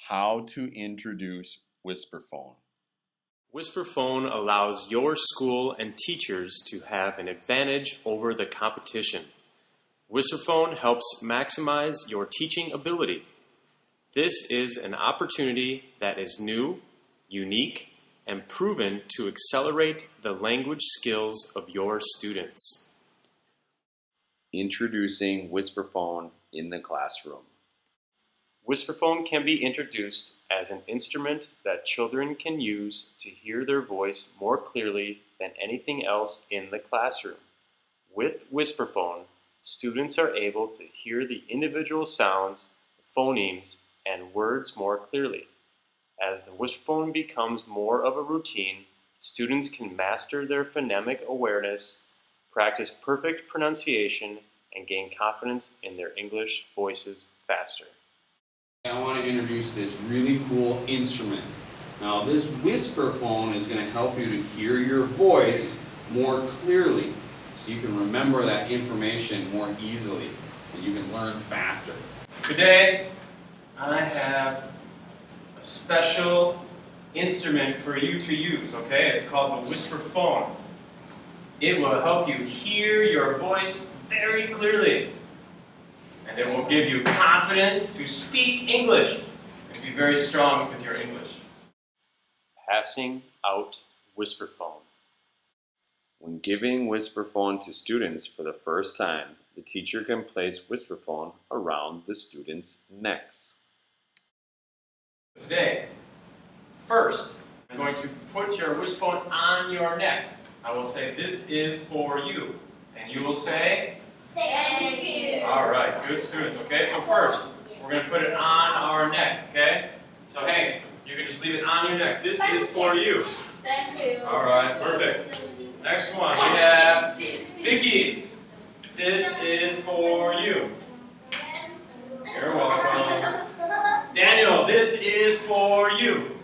How to introduce WhisperPhone. WhisperPhone allows your school and teachers to have an advantage over the competition. WhisperPhone helps maximize your teaching ability. This is an opportunity that is new, unique, and proven to accelerate the language skills of your students. Introducing WhisperPhone in the classroom. WhisperPhone can be introduced as an instrument that children can use to hear their voice more clearly than anything else in the classroom. With WhisperPhone, students are able to hear the individual sounds, phonemes, and words more clearly. As the WhisperPhone becomes more of a routine, students can master their phonemic awareness, practice perfect pronunciation, and gain confidence in their English voices faster. I want to introduce this really cool instrument. Now this WhisperPhone is going to help you to hear your voice more clearly so you can remember that information more easily and you can learn faster. Today I have a special instrument for you to use, okay? It's called the WhisperPhone. It will help you hear your voice very clearly. And it will give you confidence to speak English and be very strong with your English. Passing out WhisperPhone. When giving WhisperPhone to students for the first time, the teacher can place WhisperPhone around the students' necks. Today, first, I'm going to put your WhisperPhone on your neck. I will say, "This is for you." And you will say, "Thank you." All right, good students, okay? So first, we're going to put it on our neck, okay? So Hank, you can just leave it on your neck. This is for you. Thank you. All right, perfect. Next one, we have Vicky. This is for you. You're welcome. Daniel, this is for you.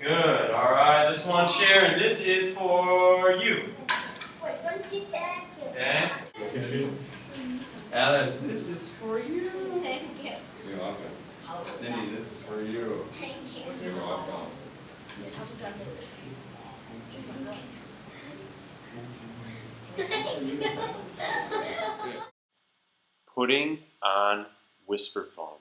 Good, all right. This one, Sharon, this is for you. Wait, don't you thank you? Okay? Alice, this is for you. Thank you. You're welcome. Cindy, this is for you. Thank you. You're welcome. Putting on WhisperPhone.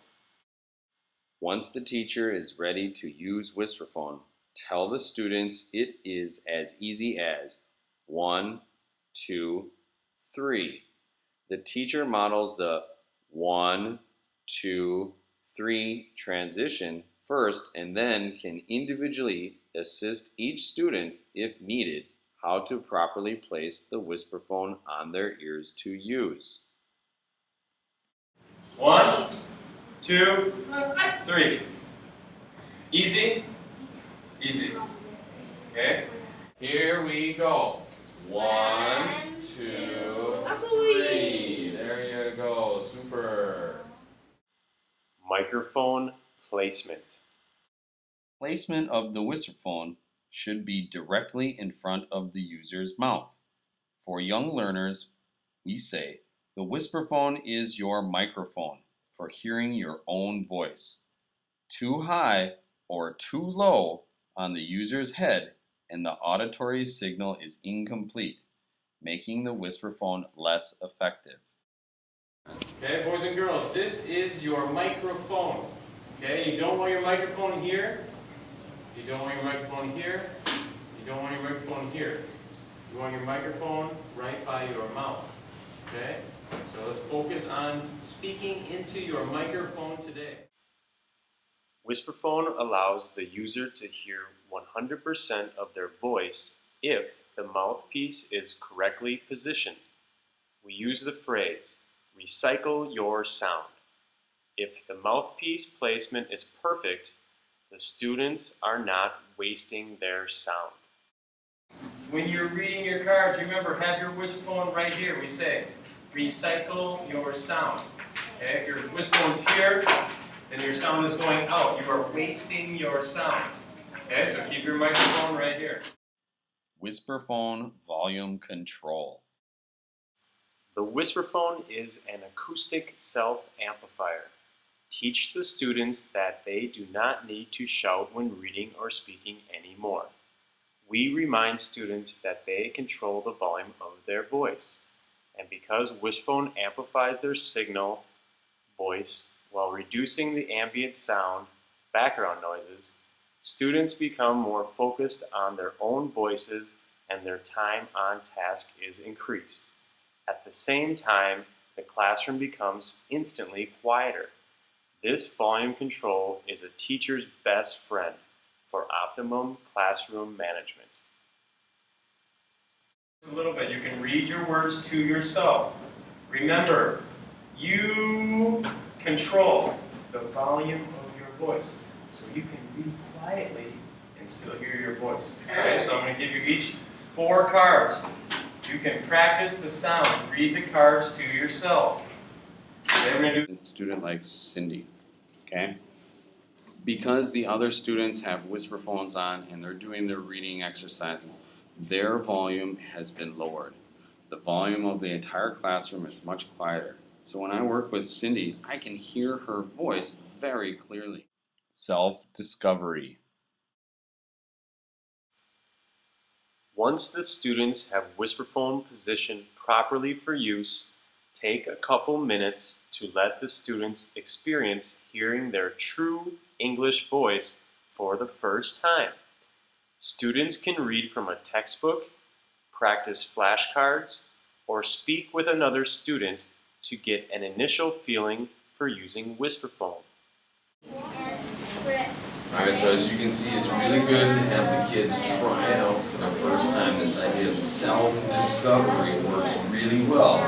Once the teacher is ready to use WhisperPhone, tell the students it is as easy as 1, 2, 3. The teacher models the 1, 2, 3 transition first and then can individually assist each student, if needed, how to properly place the WhisperPhone on their ears to use. 1, 2, 3. Easy? Easy. Okay? Here we go. 1, 2, 3. There you go. Super. Microphone placement. Placement of the WhisperPhone should be directly in front of the user's mouth. For young learners, we say, the WhisperPhone is your microphone for hearing your own voice. Too high or too low on the user's head and the auditory signal is incomplete, making the WhisperPhone less effective. Okay, boys and girls, this is your microphone. Okay, you don't want your microphone here. You don't want your microphone here. You don't want your microphone here. You want your microphone right by your mouth. Okay? So let's focus on speaking into your microphone today. WhisperPhone allows the user to hear 100% of their voice if the mouthpiece is correctly positioned. We use the phrase, "recycle your sound." If the mouthpiece placement is perfect, the students are not wasting their sound. When you're reading your cards, remember, have your WhisperPhone right here. We say, recycle your sound. Okay? If your WhisperPhone's here, then your sound is going out. You are wasting your sound. Okay, so keep your microphone right here. WhisperPhone volume control. The The WhisperPhone is an acoustic self-amplifier. Teach the students that they do not need to shout when reading or speaking anymore. We remind students that they control the volume of their voice. And because WhisperPhone amplifies their signal voice while reducing the ambient sound, background noises, students become more focused on their own voices and their time on task is increased. At the same time, the classroom becomes instantly quieter. This volume control is a teacher's best friend for optimum classroom management. A little bit, you can read your words to yourself. Remember, you control the volume of your voice, so you can read quietly and still hear your voice. Okay, so I'm going to give you each 4 cards. You can practice the sound. Read the cards to yourself. Okay, we're going to do A student like Cindy, okay? Because the other students have whisper phones on and they're doing their reading exercises, their volume has been lowered. The volume of the entire classroom is much quieter. So when I work with Cindy, I can hear her voice very clearly. Self-discovery. Once the students have WhisperPhone positioned properly for use, take a couple minutes to let the students experience hearing their true English voice for the first time. Students can read from a textbook, practice flashcards, or speak with another student to get an initial feeling for using WhisperPhone. Alright, so as you can see, it's really good to have the kids try it out for the first time. This idea of self-discovery works really well.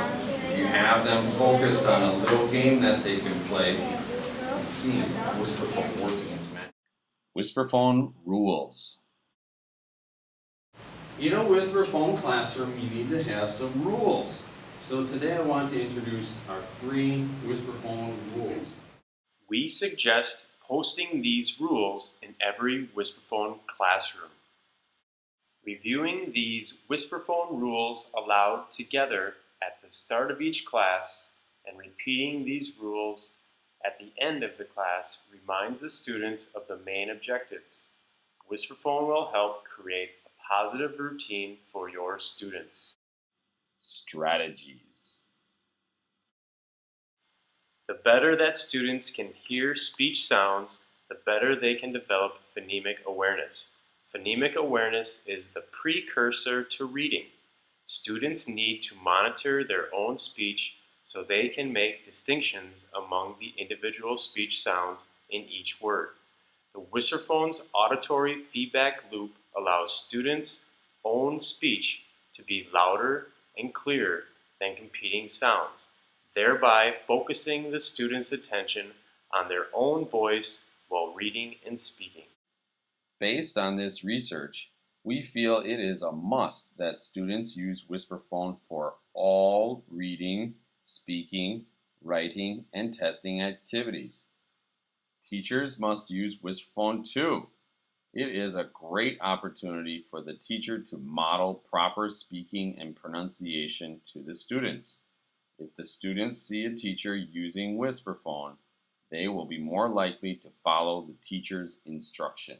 You have them focused on a little game that they can play and see WhisperPhone working its magic. WhisperPhone rules. In a WhisperPhone classroom, you need to have some rules. So today I want to introduce our 3 WhisperPhone rules. We suggest posting these rules in every WhisperPhone classroom. Reviewing these WhisperPhone rules aloud together at the start of each class and repeating these rules at the end of the class reminds the students of the main objectives. WhisperPhone will help create a positive routine for your students. Strategies. The better that students can hear speech sounds, the better they can develop phonemic awareness. Phonemic awareness is the precursor to reading. Students need to monitor their own speech so they can make distinctions among the individual speech sounds in each word. The WhisperPhone's auditory feedback loop allows students' own speech to be louder and clearer than competing sounds, thereby focusing the student's attention on their own voice while reading and speaking. Based on this research, we feel it is a must that students use WhisperPhone for all reading, speaking, writing, and testing activities. Teachers must use WhisperPhone too. It is a great opportunity for the teacher to model proper speaking and pronunciation to the students. If the students see a teacher using WhisperPhone, they will be more likely to follow the teacher's instruction.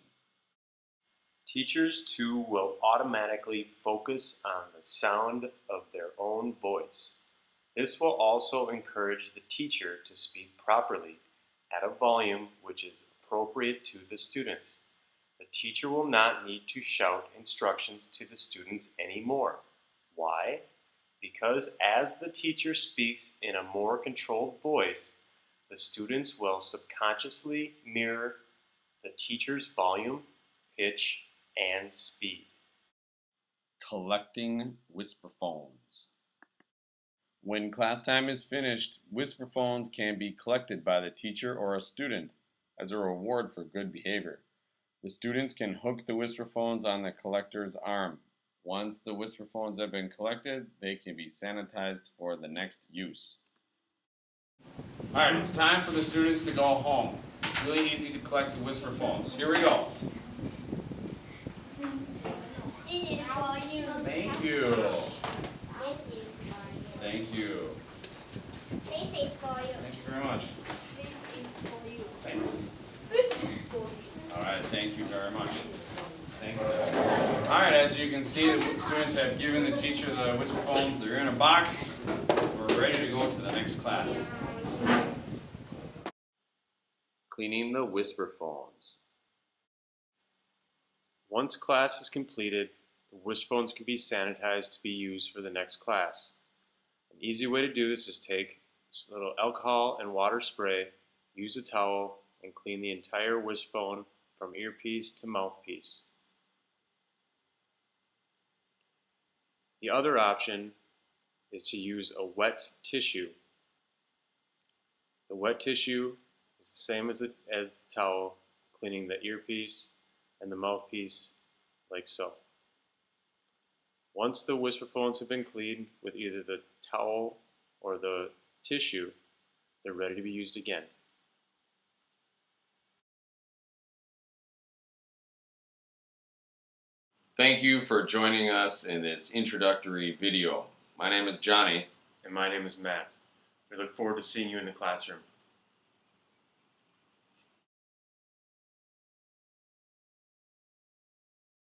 Teachers too will automatically focus on the sound of their own voice. This will also encourage the teacher to speak properly at a volume which is appropriate to the students. The teacher will not need to shout instructions to the students anymore. Why? Because as the teacher speaks in a more controlled voice, the students will subconsciously mirror the teacher's volume, pitch, and speed. Collecting WhisperPhones. When class time is finished, WhisperPhones can be collected by the teacher or a student as a reward for good behavior. The students can hook the WhisperPhones on the collector's arm. Once the WhisperPhones have been collected, they can be sanitized for the next use. Alright, it's time for the students to go home. It's really easy to collect the WhisperPhones. Here we go. This is for you. Thank you. This is for you. Thank you. This is for you. Thank you very much. This is for Got it. Thank you very much. Thanks. All right, as you can see, the students have given the teacher the WhisperPhones. They're in a box. We're ready to go to the next class. Cleaning the WhisperPhones. Once class is completed, the WhisperPhones can be sanitized to be used for the next class. An easy way to do this is take this little alcohol and water spray, use a towel, and clean the entire WhisperPhone from earpiece to mouthpiece. The other option is to use a wet tissue. The wet tissue is the same as the towel, cleaning the earpiece and the mouthpiece like so. Once the WhisperPhones have been cleaned with either the towel or the tissue, they're ready to be used again. Thank you for joining us in this introductory video. My name is Johnny. And my name is Matt. We look forward to seeing you in the classroom.